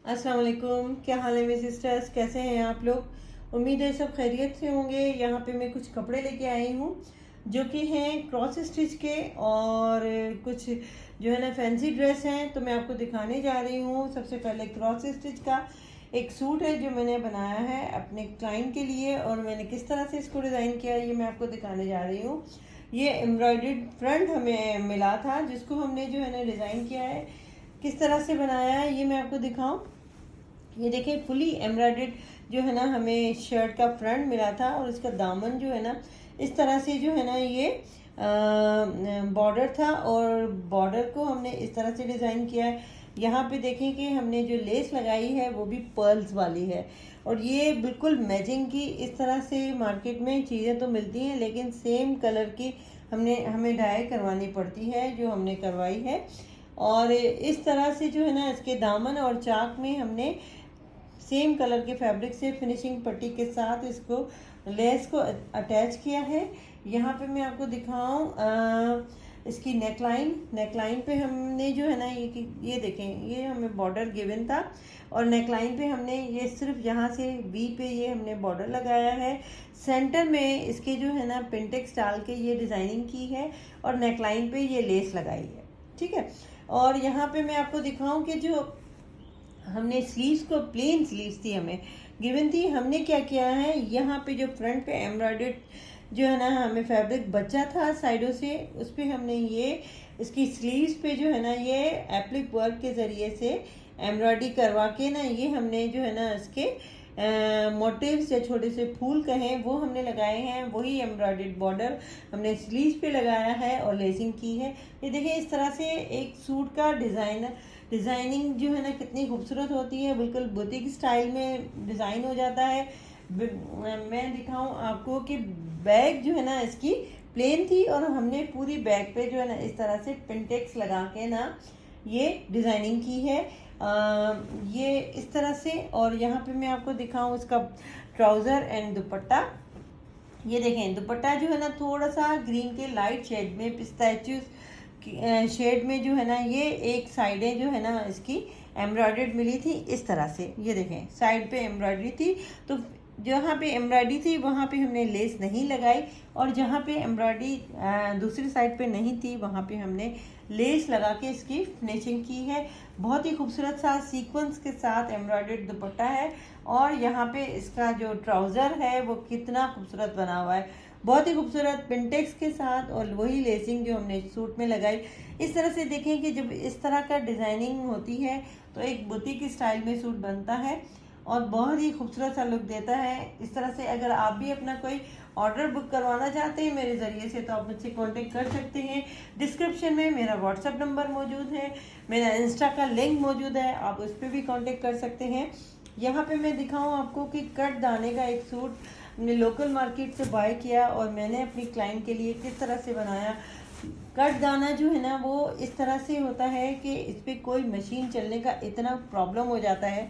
अस्सलाम वालेकुम, क्या हाल है मेरे सिस्टर्स, कैसे हैं आप लोग। उम्मीद है सब खैरियत से होंगे। यहाँ पे मैं कुछ कपड़े लेके आई हूँ जो कि हैं क्रॉस स्टिच के, और कुछ जो है ना फैंसी ड्रेस हैं, तो मैं आपको दिखाने जा रही हूँ। सबसे पहले क्रॉस स्टिच का एक सूट है जो मैंने बनाया है अपने क्लाइंट के लिए, और मैंने किस तरह से इसको डिज़ाइन किया है ये मैं आपको दिखाने जा रही हूँ। ये एम्ब्रॉयडर्ड फ्रंट हमें मिला था, जिसको हमने जो है ना डिज़ाइन किया है, किस तरह से बनाया है ये मैं आपको दिखाऊं। ये देखें, फुली एम्ब्रॉयडर्ड जो है ना हमें शर्ट का फ्रंट मिला था, और इसका दामन जो है ना इस तरह से जो है ना ये बॉर्डर था, और बॉर्डर को हमने इस तरह से डिज़ाइन किया है। यहाँ पे देखें कि हमने जो लेस लगाई है वो भी पर्ल्स वाली है, और ये बिल्कुल मैचिंग की। इस तरह से मार्केट में चीज़ें तो मिलती हैं, लेकिन सेम कलर की हमें डाई करवानी पड़ती है, जो हमने करवाई है। और इस तरह से जो है ना इसके दामन और चाक में हमने सेम कलर के फैब्रिक से फिनिशिंग पट्टी के साथ इसको लेस को अटैच किया है। यहाँ पे मैं आपको दिखाऊं इसकी नेकलाइन पे हमने जो है ना ये देखें, ये हमें बॉर्डर गिवन था, और नेकलाइन पे हमने ये सिर्फ यहाँ से वी पे ये हमने बॉर्डर लगाया है। सेंटर में इसके जो है ना पिंटेक्स डाल के ये डिज़ाइनिंग की है, और नेकलाइन पे ये लेस लगाई है, ठीक है। और यहाँ पे मैं आपको दिखाऊं कि जो हमने स्लीव्स को, प्लेन स्लीव्स थी हमें गिवन थी, हमने क्या किया है, यहाँ पे जो फ्रंट पे एम्ब्रॉयडर्ड जो है ना हमें फैब्रिक बचा था साइडों से, उस पर हमने ये इसकी स्लीव्स पे जो है ना ये एप्लिक वर्क के ज़रिए से एम्ब्रॉयडरी करवा के ना ये हमने जो है ना इसके मोटिव्स या छोटे से फूल कहें वो हमने लगाए हैं। वही एम्ब्रॉयडर्ड बॉर्डर हमने स्लीव्स पे लगाया है और लेसिंग की है। ये देखिए, इस तरह से एक सूट का डिज़ाइनिंग जो है ना कितनी खूबसूरत होती है, बिल्कुल बुटीक स्टाइल में डिज़ाइन हो जाता है। मैं दिखाऊं आपको कि बैग जो है ना इसकी प्लेन थी, और हमने पूरी बैग पे जो है ना इस तरह से पिंटेक्स लगा के ना ये डिज़ाइनिंग की है। ये इस तरह से। और यहाँ पे मैं आपको दिखाऊं इसका ट्राउज़र एंड दुपट्टा। ये देखें, दुपट्टा जो है ना थोड़ा सा ग्रीन के लाइट शेड में, पिस्ताचियो शेड में जो है ना ये एक साइडें जो है ना इसकी एम्ब्रॉयडर्ड मिली थी इस तरह से। ये देखें, साइड पे एम्ब्रॉयडरी थी, तो जहाँ पे एम्ब्रॉयडरी थी वहाँ पे हमने लेस नहीं लगाई, और जहाँ पे एम्ब्रॉयडरी दूसरी साइड पे नहीं थी वहाँ पे हमने लेस लगा के इसकी फिनिशिंग की है। बहुत ही खूबसूरत सा सीक्वेंस के साथ एम्ब्रॉयडर्ड दुपट्टा है, और यहाँ पे इसका जो ट्राउज़र है वो कितना खूबसूरत बना हुआ है, बहुत ही खूबसूरत पिंटेक्स के साथ, और वही लेसिंग जो हमने सूट में लगाई। इस तरह से देखें कि जब इस तरह का डिज़ाइनिंग होती है तो एक बुटीक स्टाइल में सूट बनता है, और बहुत ही खूबसूरत सा लुक देता है। इस तरह से अगर आप भी अपना कोई ऑर्डर बुक करवाना चाहते हैं मेरे ज़रिए से, तो आप मुझसे कांटेक्ट कर सकते हैं। डिस्क्रिप्शन में मेरा व्हाट्सएप नंबर मौजूद है, मेरा इंस्टा का लिंक मौजूद है, आप उस पर भी कांटेक्ट कर सकते हैं। यहाँ पे मैं दिखाऊँ आपको कि कट दाने का एक सूट हमने लोकल मार्केट से बाय किया, और मैंने अपनी क्लाइंट के लिए किस तरह से बनाया। कट दाना जो है ना वो इस तरह से होता है कि इस पर कोई मशीन चलने का इतना प्रॉब्लम हो जाता है।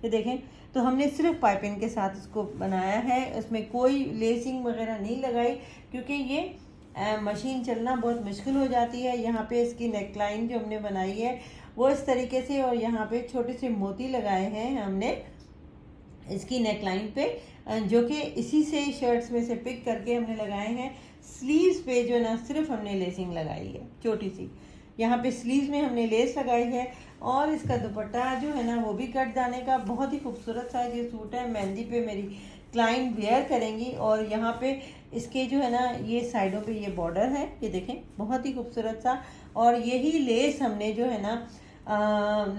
ये देखें, तो हमने सिर्फ पाइपिंग के साथ इसको बनाया है, उसमें कोई लेसिंग वगैरह नहीं लगाई, क्योंकि ये मशीन चलना बहुत मुश्किल हो जाती है। यहाँ पे इसकी नेकलाइन जो हमने बनाई है वो इस तरीके से, और यहाँ पे छोटे से मोती लगाए हैं हमने इसकी नेकलाइन पे, जो कि इसी से शर्ट्स में से पिक करके हमने लगाए हैं। स्लीव्स पे जो ना सिर्फ हमने लेसिंग लगाई है छोटी सी, यहाँ पे स्लीव्स में हमने लेस लगाई है। और इसका दुपट्टा जो है ना वो भी कट दाने का, बहुत ही खूबसूरत सा ये सूट है। मेहंदी पे मेरी क्लाइंट वेयर करेंगी, और यहाँ पे इसके जो है ना ये साइडों पे ये बॉर्डर है, ये देखें बहुत ही खूबसूरत सा। और यही लेस हमने जो है ना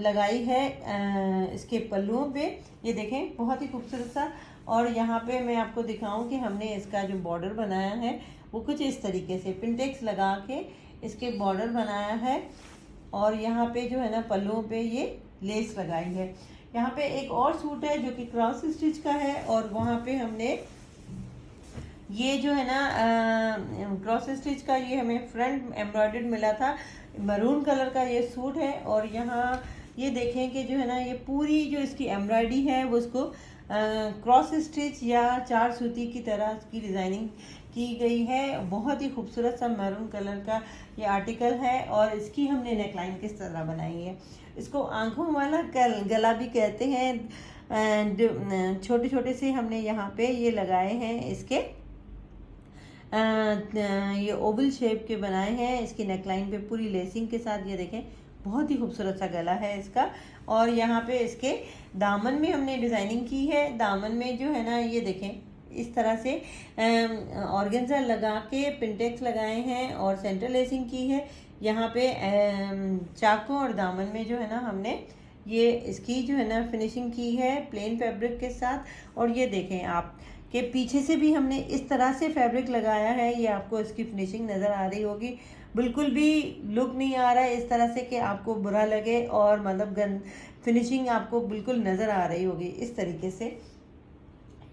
लगाई है इसके पल्लुओं पे, ये देखें बहुत ही खूबसूरत सा। और यहाँ पे मैं आपको दिखाऊं कि हमने इसका जो बॉर्डर बनाया है वो कुछ इस तरीके से पिंटेक्स लगा के इसके बॉर्डर बनाया है, और यहाँ पे जो है ना पल्लुओं पे ये लेस लगाई है। यहाँ पे एक और सूट है जो कि क्रॉस स्टिच का है, और वहाँ पे हमने ये जो है ना क्रॉस स्टिच का ये हमें फ्रंट एम्ब्रॉयडर्ड मिला था, मरून कलर का ये सूट है। और यहाँ ये देखें कि जो है ना ये पूरी जो इसकी एम्ब्रॉयडरी है वो उसको क्रॉस स्टिच या चार सूती की तरह इसकी डिज़ाइनिंग की गई है। बहुत ही खूबसूरत सा मैरून कलर का ये आर्टिकल है, और इसकी हमने नेकलाइन किस तरह बनाई है। इसको आंखों वाला गला भी कहते हैं। एंड छोटे छोटे से हमने यहाँ पे ये लगाए हैं, इसके ये ओवल शेप के बनाए हैं। इसकी नेकलाइन पे पूरी लेसिंग के साथ, ये देखें बहुत ही खूबसूरत सा गला है इसका। और यहाँ पे इसके दामन में हमने डिज़ाइनिंग की है। दामन में जो है ना, ये देखें इस तरह से ऑर्गेन्जा लगा के पिंटेक्स लगाए हैं और सेंटर लेसिंग की है। यहाँ पे चाकों और दामन में जो है ना, हमने ये इसकी जो है ना फिनिशिंग की है प्लेन फैब्रिक के साथ। और ये देखें आप कि पीछे से भी हमने इस तरह से फैब्रिक लगाया है। ये आपको इसकी फिनिशिंग नज़र आ रही होगी, बिल्कुल भी लुक नहीं आ रहा है इस तरह से कि आपको बुरा लगे, और मतलब फिनिशिंग आपको बिल्कुल नज़र आ रही होगी इस तरीके से।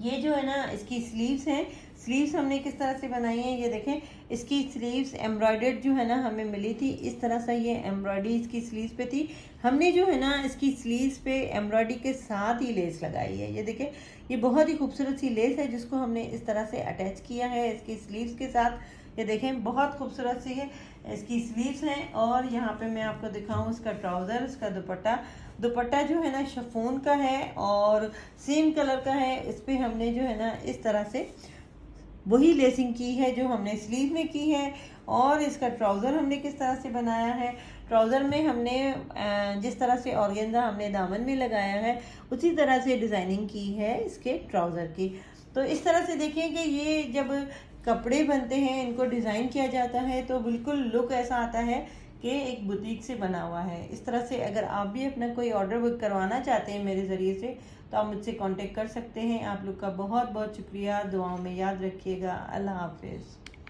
ये जो है ना, इसकी स्लीव्स हैं। स्लीव्स हमने किस तरह से बनाई हैं, ये देखें। इसकी स्लीव्स एम्ब्रॉयडर्ड जो है ना हमें मिली थी, इस तरह से ये एम्ब्रॉयडरी इसकी स्लीव्स पे थी। हमने जो है ना इसकी स्लीव्स पे एम्ब्रॉयडरी के साथ ही लेस लगाई है। ये देखें, ये बहुत ही खूबसूरत सी लेस है जिसको हमने इस तरह से अटैच किया है इसकी स्लीव्स के साथ। ये देखें बहुत खूबसूरत सी है इसकी स्लीव्स हैं। और यहाँ पे मैं आपको दिखाऊँ इसका ट्राउज़र, इसका दुपट्टा जो है ना शिफॉन का है और सेम कलर का है। इस पे हमने जो है ना इस तरह से वही लेसिंग की है जो हमने स्लीव में की है। और इसका ट्राउज़र हमने किस तरह से बनाया है, ट्राउज़र में हमने जिस तरह से ऑर्गेन्जा हमने दामन में लगाया है, उसी तरह से डिज़ाइनिंग की है इसके ट्राउज़र की। तो इस तरह से देखें कि ये जब कपड़े बनते हैं, इनको डिज़ाइन किया जाता है, तो बिल्कुल लुक ऐसा आता है कि एक बुटीक से बना हुआ है। इस तरह से अगर आप भी अपना कोई ऑर्डर बुक करवाना चाहते हैं मेरे ज़रिए से, तो आप मुझसे कांटेक्ट कर सकते हैं। आप लोग का बहुत बहुत शुक्रिया, दुआओं में याद रखिएगा। अल्लाह हाफिज़।